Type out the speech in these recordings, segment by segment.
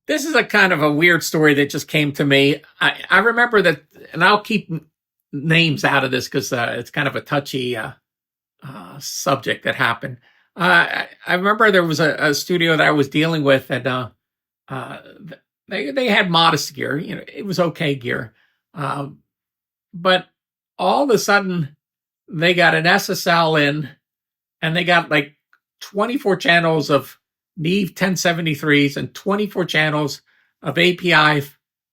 This is a kind of a weird story that just came to me. I remember that, and I'll keep names out of this because it's kind of a touchy subject that happened. I remember there was a studio that I was dealing with, and uh, they had modest gear. You know, it was okay gear, but all of a sudden they got an SSL in, and they got like 24 channels of Neve 1073s and 24 channels of API,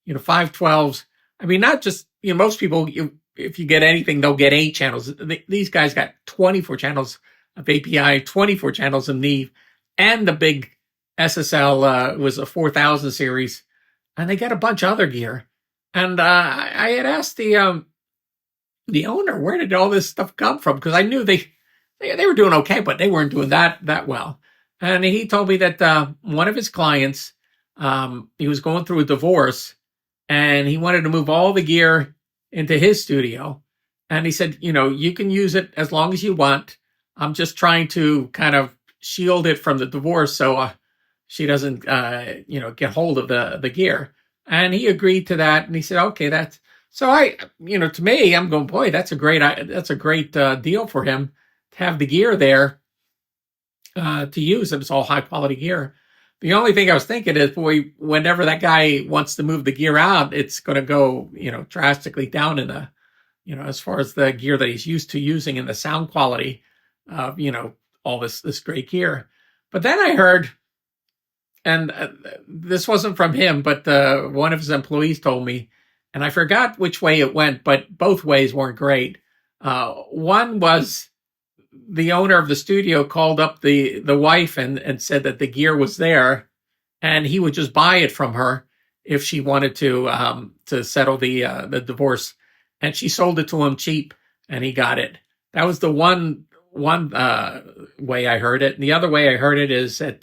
512s. I mean, not just, most people, if you get anything, they'll get 8 channels. These guys got 24 channels of API, 24 channels of Neve, and the big SSL was a 4000 series, and they got a bunch of other gear. And I had asked the owner, where did all this stuff come from? Because I knew they were doing okay, but they weren't doing that well. And he told me that one of his clients, he was going through a divorce, and he wanted to move all the gear into his studio. And he said, you can use it as long as you want. I'm just trying to kind of shield it from the divorce so she doesn't, get hold of the gear. And he agreed to that. And he said, okay, that's so to me, I'm going, boy, that's a great deal for him to have the gear there to use, and it's all high quality gear. The only thing I was thinking is, boy, whenever that guy wants to move the gear out, it's going to go, drastically down in the, as far as the gear that he's used to using and the sound quality of, all this great gear. But then I heard, and this wasn't from him, but one of his employees told me, and I forgot which way it went, but both ways weren't great. One was, the owner of the studio called up the wife and said that the gear was there, and he would just buy it from her if she wanted to settle the divorce, and she sold it to him cheap, and he got it. That was the one way I heard it, and the other way I heard it is that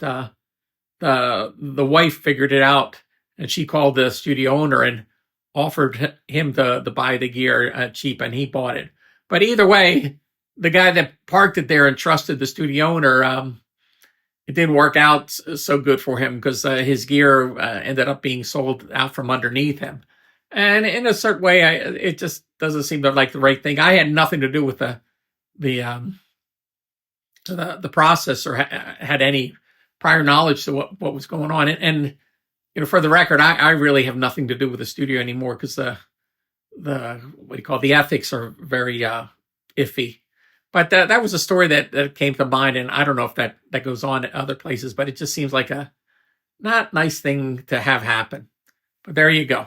the wife figured it out, and she called the studio owner and offered him to buy the gear cheap, and he bought it. But either way, the guy that parked it there and trusted the studio owner, it didn't work out so good for him because his gear ended up being sold out from underneath him. And in a certain way, it just doesn't seem like the right thing. I had nothing to do with the process or had any prior knowledge to what was going on. And for the record, I really have nothing to do with the studio anymore because the what do you call the ethics are very iffy. But that was a story that came to mind, and I don't know if that goes on at other places, but it just seems like a not nice thing to have happen. But there you go.